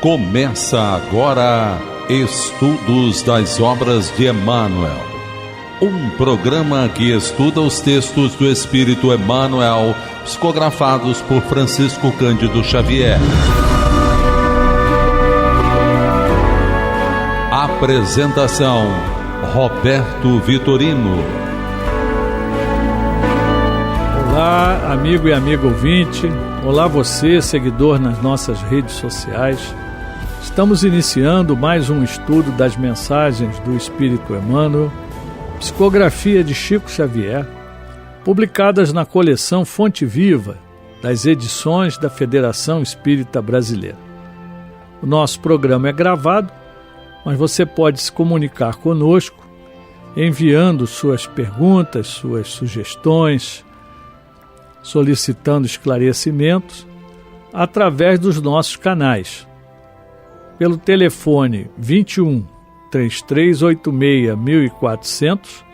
Começa agora Estudos das Obras de Emmanuel, um programa que estuda os textos do Espírito Emmanuel, psicografados por Francisco Cândido Xavier. Apresentação: Roberto Vitorino. Olá, amigo e amiga ouvinte. Olá você, seguidor nas nossas redes sociais. Estamos iniciando mais um estudo das mensagens do Espírito Emmanuel, psicografia de Chico Xavier, publicadas na coleção Fonte Viva, das edições da Federação Espírita Brasileira. O nosso programa é gravado, mas você pode se comunicar conosco enviando suas perguntas, suas sugestões, solicitando esclarecimentos através dos nossos canais. Pelo telefone 21 3386 1400,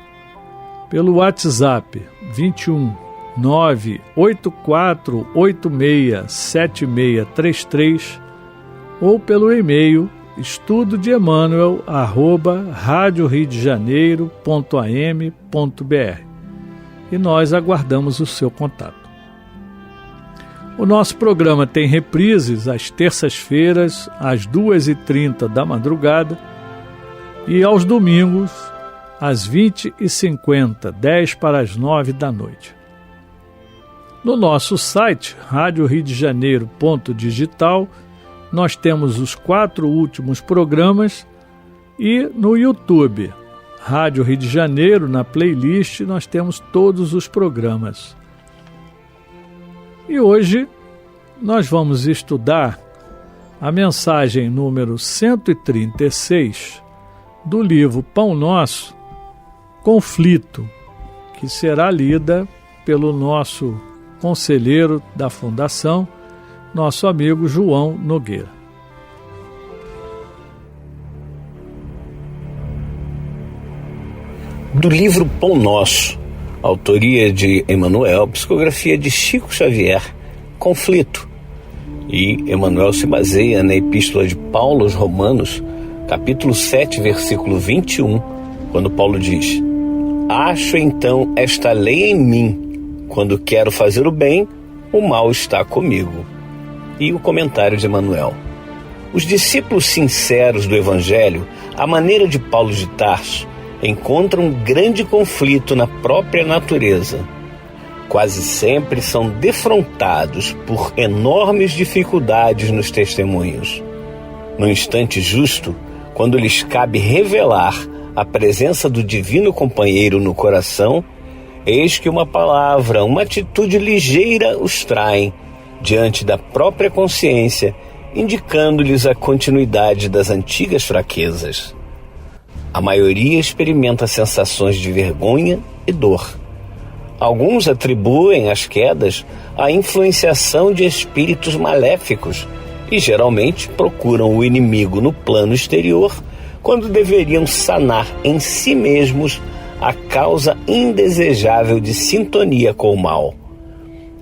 pelo WhatsApp 21 98486 7633 ou pelo e-mail estudodeemmanuel@radioriodejaneiro.am.br, e nós aguardamos o seu contato. O nosso programa tem reprises às terças-feiras, às 2h30 da madrugada, e aos domingos, às 20h50, 10 para as 9 da noite. No nosso site, radioriodejaneiro.digital, nós temos os 4 últimos programas, e no YouTube, Rádio Rio de Janeiro, na playlist, nós temos todos os programas. E hoje nós vamos estudar a mensagem número 136 do livro Pão Nosso, Conflito, que será lida pelo nosso conselheiro da Fundação, nosso amigo João Nogueira. Do livro Pão Nosso, autoria de Emmanuel, psicografia de Chico Xavier, Conflito. E Emmanuel se baseia na Epístola de Paulo aos Romanos, capítulo 7, versículo 21, quando Paulo diz: "Acho então esta lei em mim, quando quero fazer o bem, o mal está comigo." E o comentário de Emmanuel: os discípulos sinceros do Evangelho, à maneira de Paulo de Tarso, encontram um grande conflito na própria natureza. Quase sempre são defrontados por enormes dificuldades nos testemunhos. No instante justo, quando lhes cabe revelar a presença do divino companheiro no coração, eis que uma palavra, uma atitude ligeira os traem diante da própria consciência, indicando-lhes a continuidade das antigas fraquezas. A maioria experimenta sensações de vergonha e dor. Alguns atribuem as quedas à influenciação de espíritos maléficos e geralmente procuram o inimigo no plano exterior, quando deveriam sanar em si mesmos a causa indesejável de sintonia com o mal.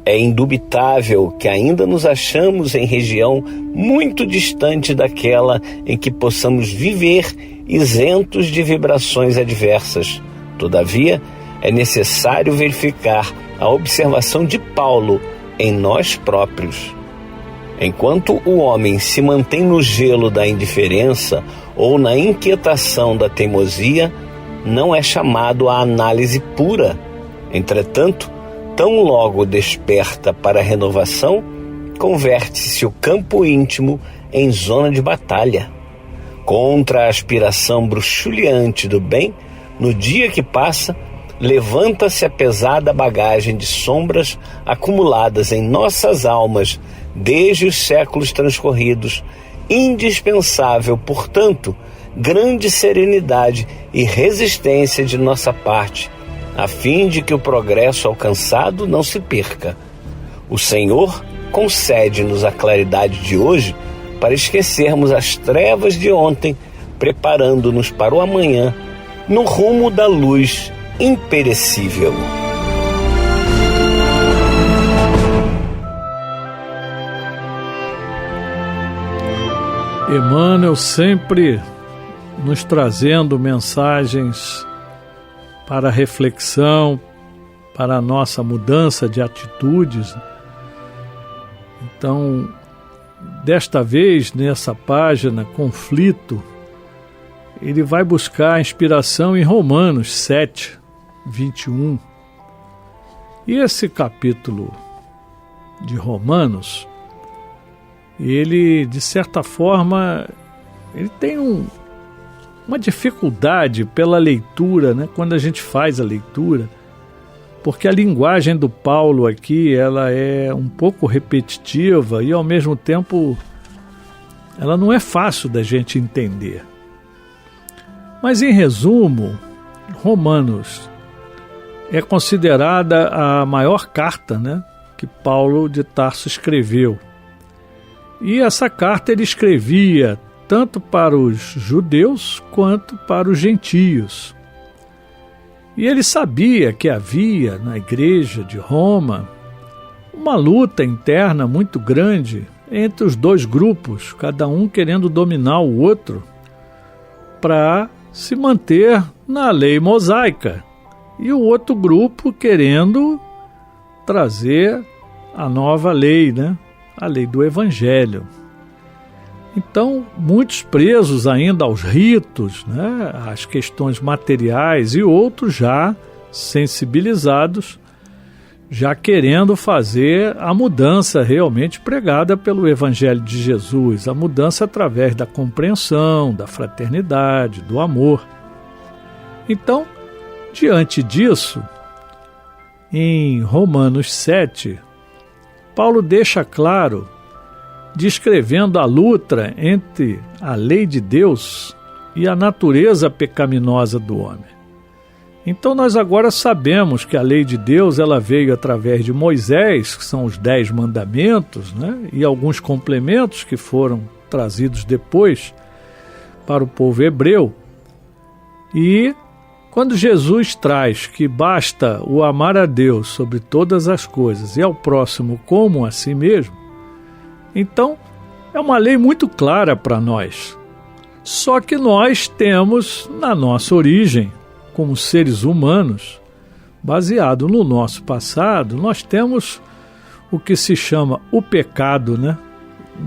É indubitável que ainda nos achamos em região muito distante daquela em que possamos viver isentos de vibrações adversas. Todavia, é necessário verificar a observação de Paulo em nós próprios. Enquanto o homem se mantém no gelo da indiferença ou na inquietação da teimosia, não é chamado à análise pura. Entretanto, tão logo desperta para a renovação, converte-se o campo íntimo em zona de batalha. Contra a aspiração bruxuleante do bem, no dia que passa, levanta-se a pesada bagagem de sombras acumuladas em nossas almas desde os séculos transcorridos. Indispensável, portanto, grande serenidade e resistência de nossa parte, a fim de que o progresso alcançado não se perca. O Senhor concede-nos a claridade de hoje para esquecermos as trevas de ontem, preparando-nos para o amanhã, no rumo da luz imperecível. Emmanuel sempre nos trazendo mensagens para reflexão, para a nossa mudança de atitudes. Então, desta vez, nessa página, Conflito, ele vai buscar inspiração em Romanos 7, 21. E esse capítulo de Romanos, ele, de certa forma, ele tem uma dificuldade pela leitura, né? Quando a gente faz a leitura, porque a linguagem do Paulo aqui, ela é um pouco repetitiva e, ao mesmo tempo, ela não é fácil da gente entender. Mas, em resumo, Romanos é considerada a maior carta, né, que Paulo de Tarso escreveu. E essa carta ele escrevia tanto para os judeus quanto para os gentios. E ele sabia que havia na igreja de Roma uma luta interna muito grande entre os dois grupos, cada um querendo dominar o outro para se manter na lei mosaica, e o outro grupo querendo trazer a nova lei, né? A lei do Evangelho. Então, muitos presos ainda aos ritos, né? Às questões materiais, e outros já sensibilizados, já querendo fazer a mudança realmente pregada pelo Evangelho de Jesus, a mudança através da compreensão, da fraternidade, do amor. Então, diante disso, em Romanos 7, Paulo deixa claro, descrevendo a luta entre a lei de Deus e a natureza pecaminosa do homem. Então nós agora sabemos que a lei de Deus ela veio através de Moisés, que são os 10 mandamentos, né? E alguns complementos que foram trazidos depois para o povo hebreu. E quando Jesus traz que basta o amar a Deus sobre todas as coisas e ao próximo como a si mesmo, então é uma lei muito clara para nós. Só que nós temos na nossa origem, como seres humanos, baseado no nosso passado, nós temos o que se chama o pecado, né?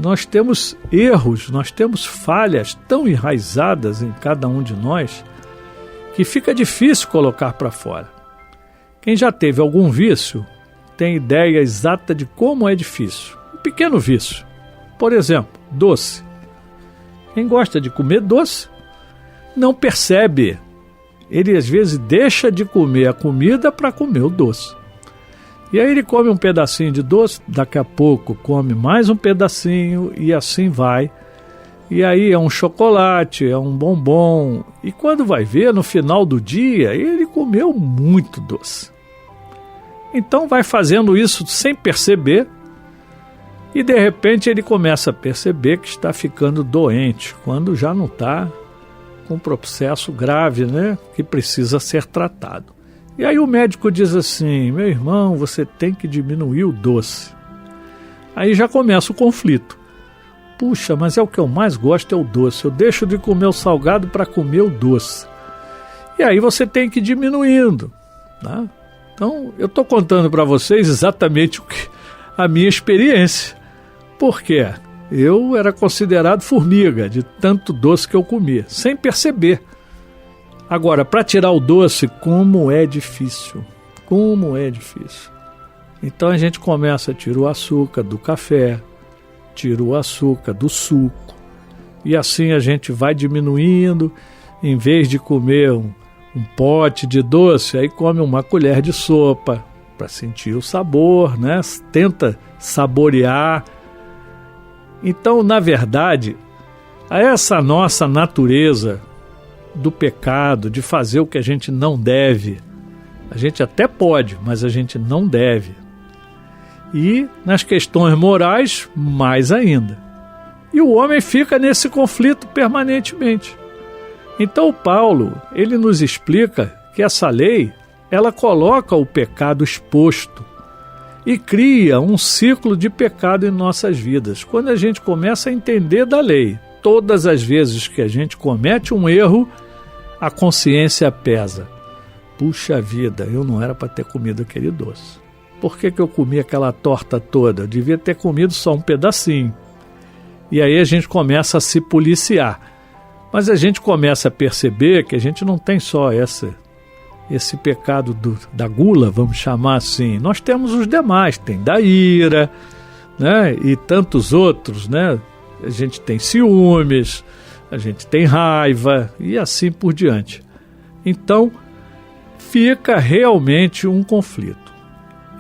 Nós temos erros, nós temos falhas tão enraizadas em cada um de nós que fica difícil colocar para fora. Quem já teve algum vício tem ideia exata de como é difícil. Um pequeno vício, por exemplo, doce. Quem gosta de comer doce não percebe. Ele às vezes deixa de comer a comida para comer o doce. E aí ele come um pedacinho de doce, daqui a pouco come mais um pedacinho e assim vai. E aí é um chocolate, é um bombom. E quando vai ver, no final do dia, ele comeu muito doce. Então vai fazendo isso sem perceber. E de repente ele começa a perceber que está ficando doente, quando já não está com um processo grave, né, que precisa ser tratado. E aí o médico diz assim: meu irmão, você tem que diminuir o doce. Aí já começa o conflito. Puxa, mas é o que eu mais gosto, é o doce. Eu deixo de comer o salgado para comer o doce. E aí você tem que ir diminuindo, tá? Então eu estou contando para vocês exatamente a minha experiência. Por quê? Eu era considerado formiga de tanto doce que eu comia, sem perceber. Agora, para tirar o doce, como é difícil. Como é difícil. Então a gente começa a tirar o açúcar do café, tira o açúcar do suco. E assim a gente vai diminuindo. Em vez de comer um pote de doce, aí come uma colher de sopa para sentir o sabor, né? Tenta saborear. Então, na verdade, essa nossa natureza do pecado, de fazer o que a gente não deve, a gente até pode, mas a gente não deve. E nas questões morais, mais ainda. E o homem fica nesse conflito permanentemente. Então o Paulo, ele nos explica que essa lei, ela coloca o pecado exposto e cria um ciclo de pecado em nossas vidas. Quando a gente começa a entender da lei, todas as vezes que a gente comete um erro, a consciência pesa. Puxa vida, eu não era para ter comido aquele doce. Por que eu comi aquela torta toda? Eu devia ter comido só um pedacinho. E aí a gente começa a se policiar. Mas a gente começa a perceber que a gente não tem só esse pecado da gula, vamos chamar assim. Nós temos os demais, tem da ira, né? E tantos outros, né? A gente tem ciúmes, a gente tem raiva e assim por diante. Então, fica realmente um conflito.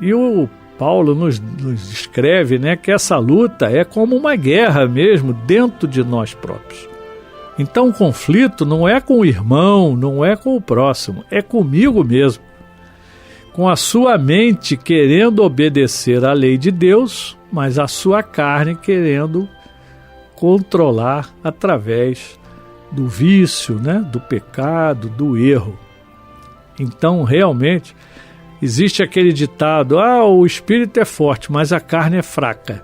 E o Paulo nos descreve, né, que essa luta é como uma guerra mesmo dentro de nós próprios. Então o conflito não é com o irmão, não é com o próximo, é comigo mesmo. Com a sua mente querendo obedecer à lei de Deus, mas a sua carne querendo controlar através do vício, né, do pecado, do erro. Então realmente existe aquele ditado, o espírito é forte, mas a carne é fraca.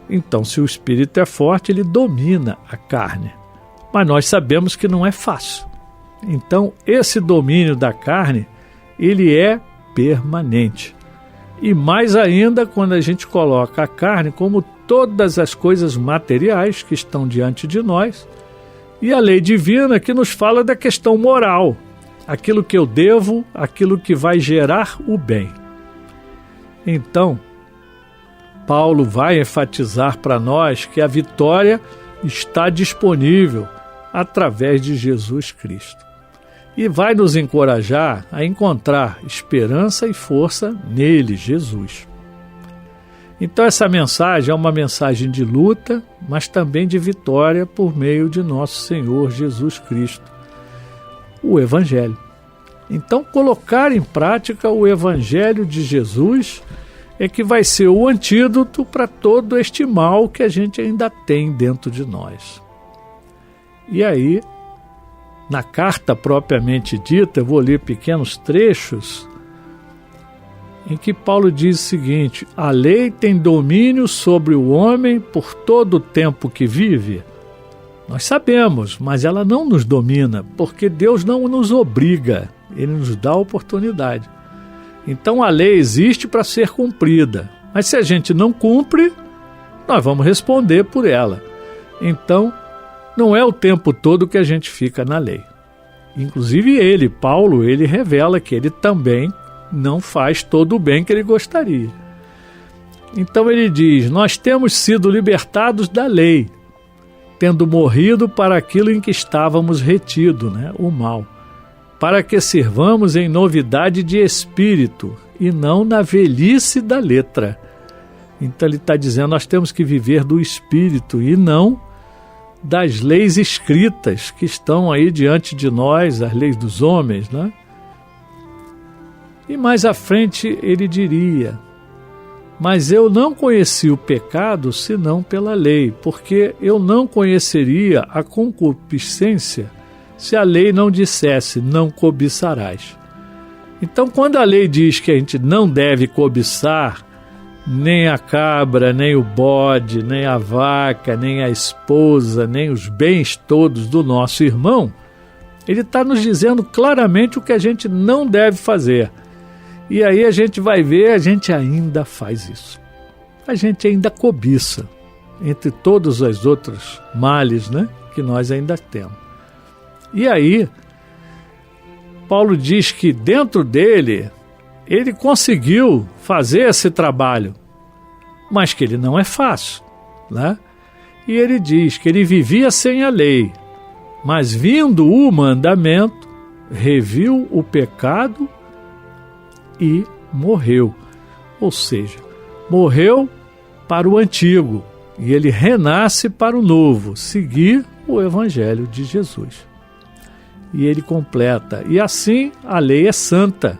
Então, se o espírito é forte, ele domina a carne. Mas nós sabemos que não é fácil. Então, esse domínio da carne, ele é permanente. E mais ainda quando a gente coloca a carne como todas as coisas materiais que estão diante de nós, e a lei divina que nos fala da questão moral. Aquilo que eu devo, aquilo que vai gerar o bem. Então, Paulo vai enfatizar para nós que a vitória está disponível através de Jesus Cristo. E vai nos encorajar a encontrar esperança e força nele, Jesus. Então essa mensagem é uma mensagem de luta, mas também de vitória por meio de nosso Senhor Jesus Cristo. O Evangelho. Então, colocar em prática o Evangelho de Jesus é que vai ser o antídoto para todo este mal que a gente ainda tem dentro de nós. E aí, na carta propriamente dita, eu vou ler pequenos trechos em que Paulo diz o seguinte: a lei tem domínio sobre o homem por todo o tempo que vive. Nós sabemos, mas ela não nos domina, porque Deus não nos obriga, Ele nos dá a oportunidade. Então a lei existe para ser cumprida, mas se a gente não cumpre, nós vamos responder por ela. Então, não é o tempo todo que a gente fica na lei. Inclusive Paulo, ele revela que ele também não faz todo o bem que ele gostaria. Então ele diz: nós temos sido libertados da lei, tendo morrido para aquilo em que estávamos retidos, né, o mal, para que sirvamos em novidade de espírito e não na velhice da letra. Então ele está dizendo, nós temos que viver do espírito e não das leis escritas que estão aí diante de nós, as leis dos homens, né? E mais à frente ele diria: mas eu não conheci o pecado senão pela lei, porque eu não conheceria a concupiscência se a lei não dissesse, não cobiçarás. Então, quando a lei diz que a gente não deve cobiçar nem a cabra, nem o bode, nem a vaca, nem a esposa, nem os bens todos do nosso irmão, ele está nos dizendo claramente o que a gente não deve fazer. E aí a gente vai ver, a gente ainda faz isso. A gente ainda cobiça, entre todos os outros males, né, que nós ainda temos. E aí, Paulo diz que dentro dele, ele conseguiu fazer esse trabalho, mas que ele não é fácil, né? E ele diz que ele vivia sem a lei, mas vindo o mandamento, reviu o pecado e morreu. Ou seja, morreu para o antigo e ele renasce para o novo, seguir o Evangelho de Jesus. E ele completa: e assim a lei é santa,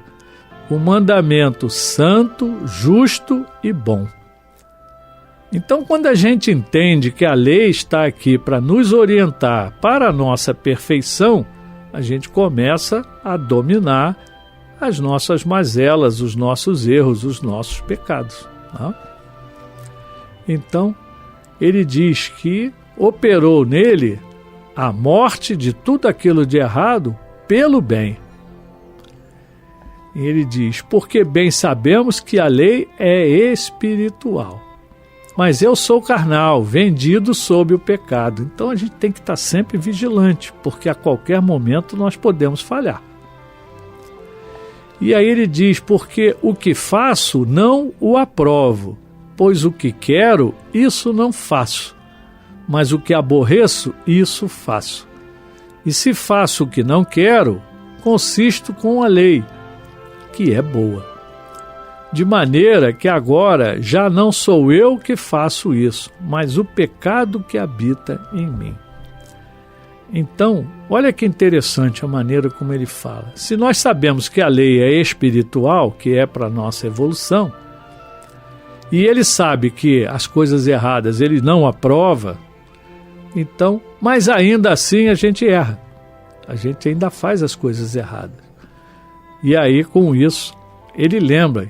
o mandamento santo, justo e bom. Então, quando a gente entende que a lei está aqui para nos orientar para a nossa perfeição, a gente começa a dominar as nossas mazelas, os nossos erros, os nossos pecados. Tá? Então, ele diz que operou nele a morte de tudo aquilo de errado pelo bem. E ele diz, porque bem sabemos que a lei é espiritual, mas eu sou carnal, vendido sob o pecado. Então a gente tem que estar sempre vigilante, porque a qualquer momento nós podemos falhar. E aí ele diz, porque o que faço não o aprovo, pois o que quero, isso não faço, mas o que aborreço, isso faço. E se faço o que não quero, consisto com a lei, que é boa. De maneira que agora já não sou eu que faço isso, mas o pecado que habita em mim. Então, olha que interessante a maneira como ele fala. Se nós sabemos que a lei é espiritual, que é para a nossa evolução, e ele sabe que as coisas erradas ele não aprova, então, mas ainda assim a gente erra. A gente ainda faz as coisas erradas. E aí, com isso, ele lembra,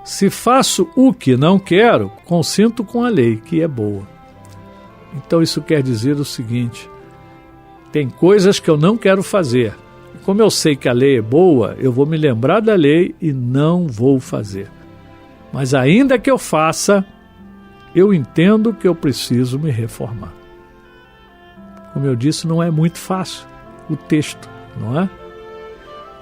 se faço o que não quero, consinto com a lei, que é boa. Então isso quer dizer o seguinte, tem coisas que eu não quero fazer. Como eu sei que a lei é boa, eu vou me lembrar da lei e não vou fazer. Mas ainda que eu faça, eu entendo que eu preciso me reformar. Como eu disse, não é muito fácil o texto, não é?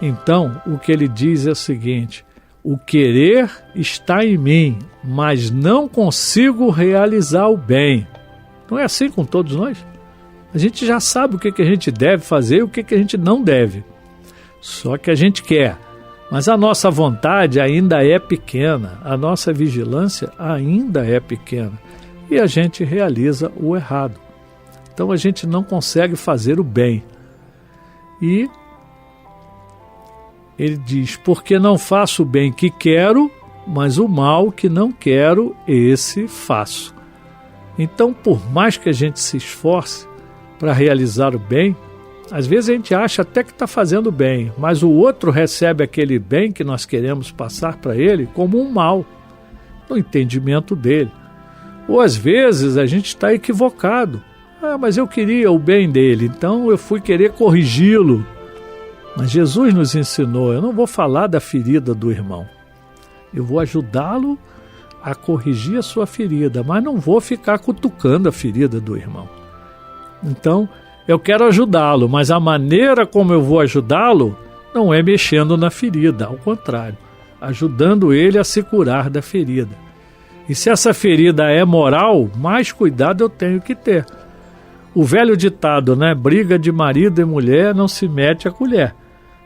Então, o que ele diz é o seguinte, o querer está em mim, mas não consigo realizar o bem. Não é assim com todos nós? A gente já sabe o que a gente deve fazer e o que a gente não deve. Só que a gente quer. Mas a nossa vontade ainda é pequena, a nossa vigilância ainda é pequena. E a gente realiza o errado. Então a gente não consegue fazer o bem. E ele diz, porque não faço o bem que quero, mas o mal que não quero, esse faço. Então, por mais que a gente se esforce para realizar o bem, às vezes a gente acha até que está fazendo bem, mas o outro recebe aquele bem que nós queremos passar para ele como um mal, no entendimento dele. Ou às vezes a gente está equivocado. Mas eu queria o bem dele, então eu fui querer corrigi-lo. Mas Jesus nos ensinou, eu não vou falar da ferida do irmão. Eu vou ajudá-lo a corrigir a sua ferida, mas não vou ficar cutucando a ferida do irmão. Então, eu quero ajudá-lo, mas a maneira como eu vou ajudá-lo não é mexendo na ferida, ao contrário, ajudando ele a se curar da ferida. E se essa ferida é moral, mais cuidado eu tenho que ter. O velho ditado, né? Briga de marido e mulher não se mete a colher.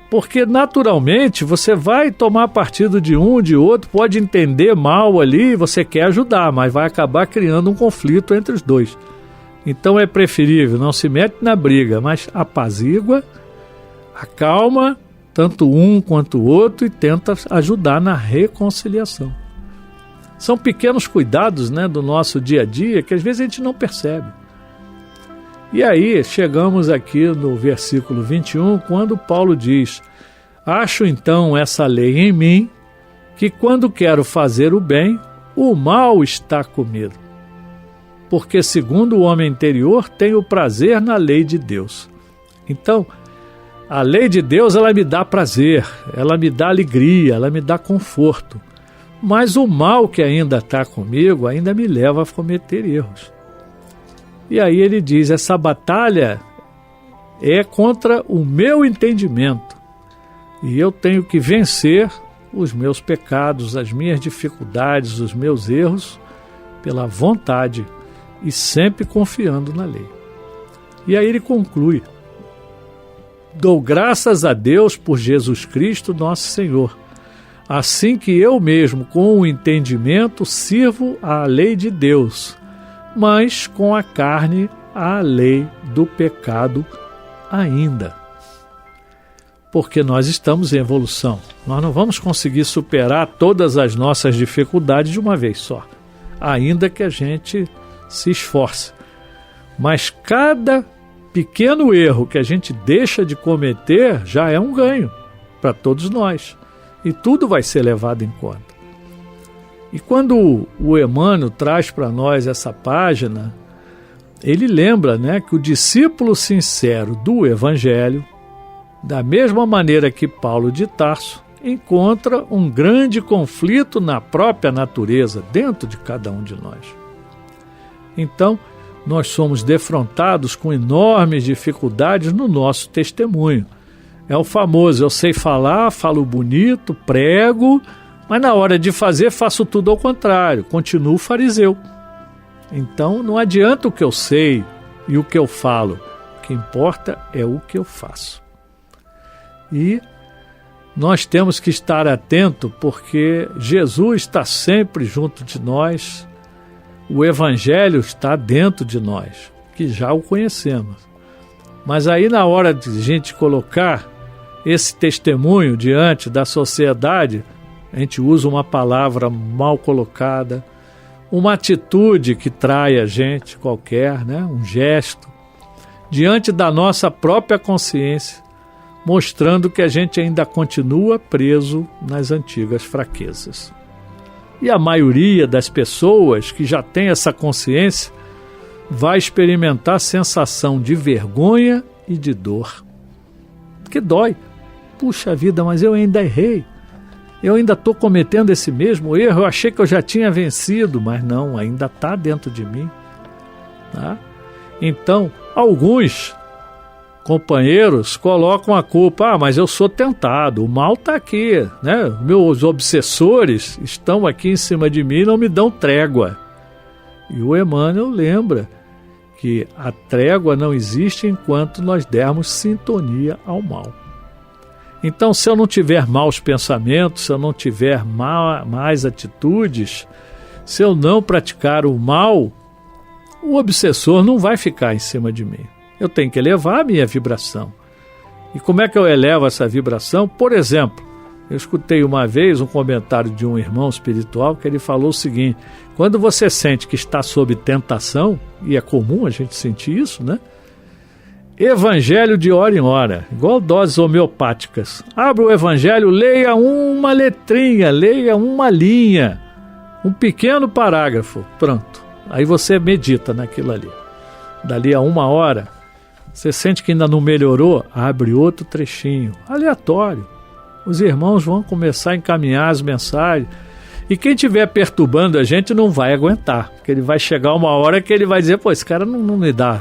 Porque naturalmente você vai tomar partido de um, de outro, pode entender mal ali, você quer ajudar, mas vai acabar criando um conflito entre os dois. Então é preferível, não se mete na briga, mas apazigua, acalma tanto um quanto o outro e tenta ajudar na reconciliação. São pequenos cuidados, né, do nosso dia a dia que às vezes a gente não percebe. E aí chegamos aqui no versículo 21, quando Paulo diz, acho então essa lei em mim, que quando quero fazer o bem, o mal está comigo. Porque segundo o homem interior, tenho prazer na lei de Deus. Então, a lei de Deus, ela me dá prazer, ela me dá alegria, ela me dá conforto. Mas o mal que ainda está comigo, ainda me leva a cometer erros. E aí ele diz, essa batalha é contra o meu entendimento. E eu tenho que vencer os meus pecados, as minhas dificuldades, os meus erros, pela vontade e sempre confiando na lei. E aí ele conclui, dou graças a Deus por Jesus Cristo, nosso Senhor, assim que eu mesmo, com o entendimento, sirvo à lei de Deus, mas com a carne a lei do pecado ainda. Porque nós estamos em evolução. Nós não vamos conseguir superar todas as nossas dificuldades de uma vez só, ainda que a gente se esforce. Mas cada pequeno erro que a gente deixa de cometer já é um ganho para todos nós. E tudo vai ser levado em conta. E quando o Emmanuel traz para nós essa página, ele lembra, né, que o discípulo sincero do Evangelho, da mesma maneira que Paulo de Tarso, encontra um grande conflito na própria natureza, dentro de cada um de nós. Então, nós somos defrontados com enormes dificuldades no nosso testemunho. É o famoso, eu sei falar, falo bonito, prego, mas na hora de fazer faço tudo ao contrário, continuo fariseu. Então não adianta o que eu sei e o que eu falo, o que importa é o que eu faço. E nós temos que estar atento porque Jesus está sempre junto de nós, o Evangelho está dentro de nós, que já o conhecemos. Mas aí na hora de a gente colocar esse testemunho diante da sociedade, a gente usa uma palavra mal colocada, uma atitude que trai a gente qualquer, né? Um gesto, diante da nossa própria consciência, mostrando que a gente ainda continua preso nas antigas fraquezas. E a maioria das pessoas que já tem essa consciência vai experimentar a sensação de vergonha e de dor. Que dói. Puxa vida, mas eu ainda errei. Eu ainda estou cometendo esse mesmo erro, eu achei que eu já tinha vencido, mas não, ainda está dentro de mim. Tá? Então, alguns companheiros colocam a culpa, mas eu sou tentado, o mal está aqui, né? Meus obsessores estão aqui em cima de mim e não me dão trégua. E o Emmanuel lembra que a trégua não existe enquanto nós dermos sintonia ao mal. Então, se eu não tiver maus pensamentos, se eu não tiver más atitudes, se eu não praticar o mal, o obsessor não vai ficar em cima de mim. Eu tenho que elevar a minha vibração. E como é que eu elevo essa vibração? Por exemplo, eu escutei uma vez um comentário de um irmão espiritual que ele falou o seguinte: quando você sente que está sob tentação, e é comum a gente sentir isso, né? Evangelho de hora em hora, igual doses homeopáticas. Abra o Evangelho, leia uma letrinha, leia uma linha, um pequeno parágrafo, pronto. Aí você medita naquilo ali. Dali a 1 hora, você sente que ainda não melhorou, abre outro trechinho, aleatório. Os irmãos vão começar a encaminhar as mensagens. E quem estiver perturbando a gente não vai aguentar, porque ele vai chegar uma hora que ele vai dizer, pô, esse cara não me dá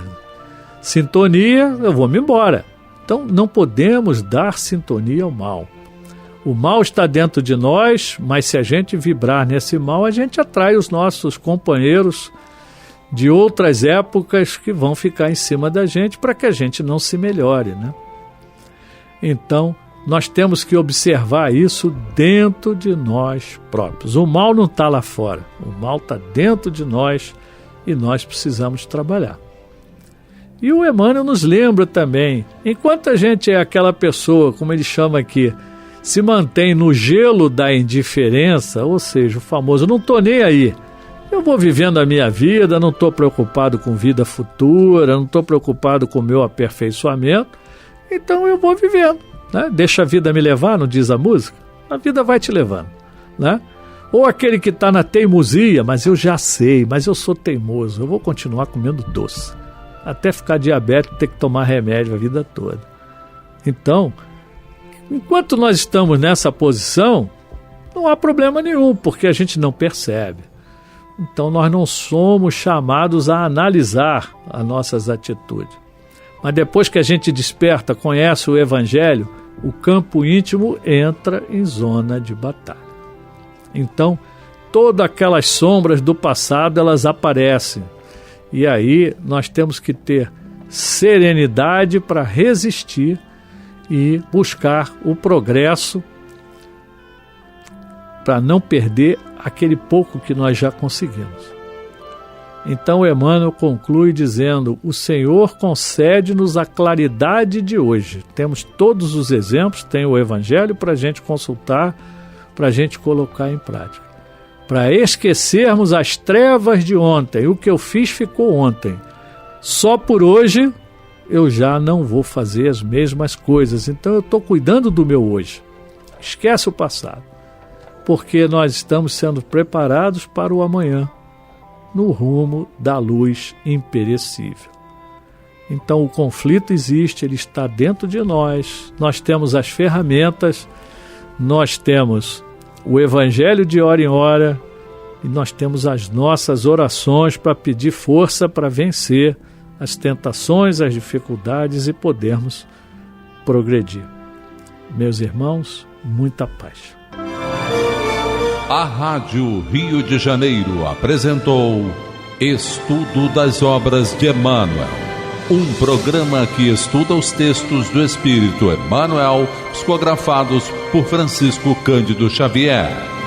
sintonia, eu vou me embora. Então não podemos dar sintonia ao mal. O mal está dentro de nós, mas se a gente vibrar nesse mal, a gente atrai os nossos companheiros de outras épocas que vão ficar em cima da gente para que a gente não se melhore, né? Então, nós temos que observar isso dentro de nós próprios. O mal não está lá fora, o mal está dentro de nós e nós precisamos trabalhar. E o Emmanuel nos lembra também, enquanto a gente é aquela pessoa, como ele chama aqui, se mantém no gelo da indiferença, ou seja, o famoso não estou nem aí, eu vou vivendo a minha vida, não estou preocupado com vida futura, não estou preocupado com o meu aperfeiçoamento, então eu vou vivendo, né? Deixa a vida me levar, não diz a música? A vida vai te levando, né? Ou aquele que está na teimosia, mas eu já sei, mas eu sou teimoso, eu vou continuar comendo doce, até ficar diabético, ter que tomar remédio a vida toda. Então, enquanto nós estamos nessa posição, não há problema nenhum, porque a gente não percebe. Então nós não somos chamados a analisar as nossas atitudes. Mas depois que a gente desperta, conhece o Evangelho, o campo íntimo entra em zona de batalha. Então, todas aquelas sombras do passado, elas aparecem. E aí nós temos que ter serenidade para resistir e buscar o progresso para não perder aquele pouco que nós já conseguimos. Então Emmanuel conclui dizendo: o Senhor concede-nos a claridade de hoje. Temos todos os exemplos, tem o Evangelho para a gente consultar, para a gente colocar em prática. Para esquecermos as trevas de ontem, o que eu fiz ficou ontem. Só por hoje eu já não vou fazer as mesmas coisas, então eu estou cuidando do meu hoje. Esquece o passado, porque nós estamos sendo preparados para o amanhã. no rumo da luz imperecível. Então o conflito existe, ele está dentro de nós, nós temos as ferramentas, nós temos o Evangelho de hora em hora e nós temos as nossas orações para pedir força para vencer as tentações, as dificuldades e podermos progredir. Meus irmãos, muita paz. A Rádio Rio de Janeiro apresentou Estudo das Obras de Emmanuel, um programa que estuda os textos do Espírito Emmanuel, psicografados por Francisco Cândido Xavier.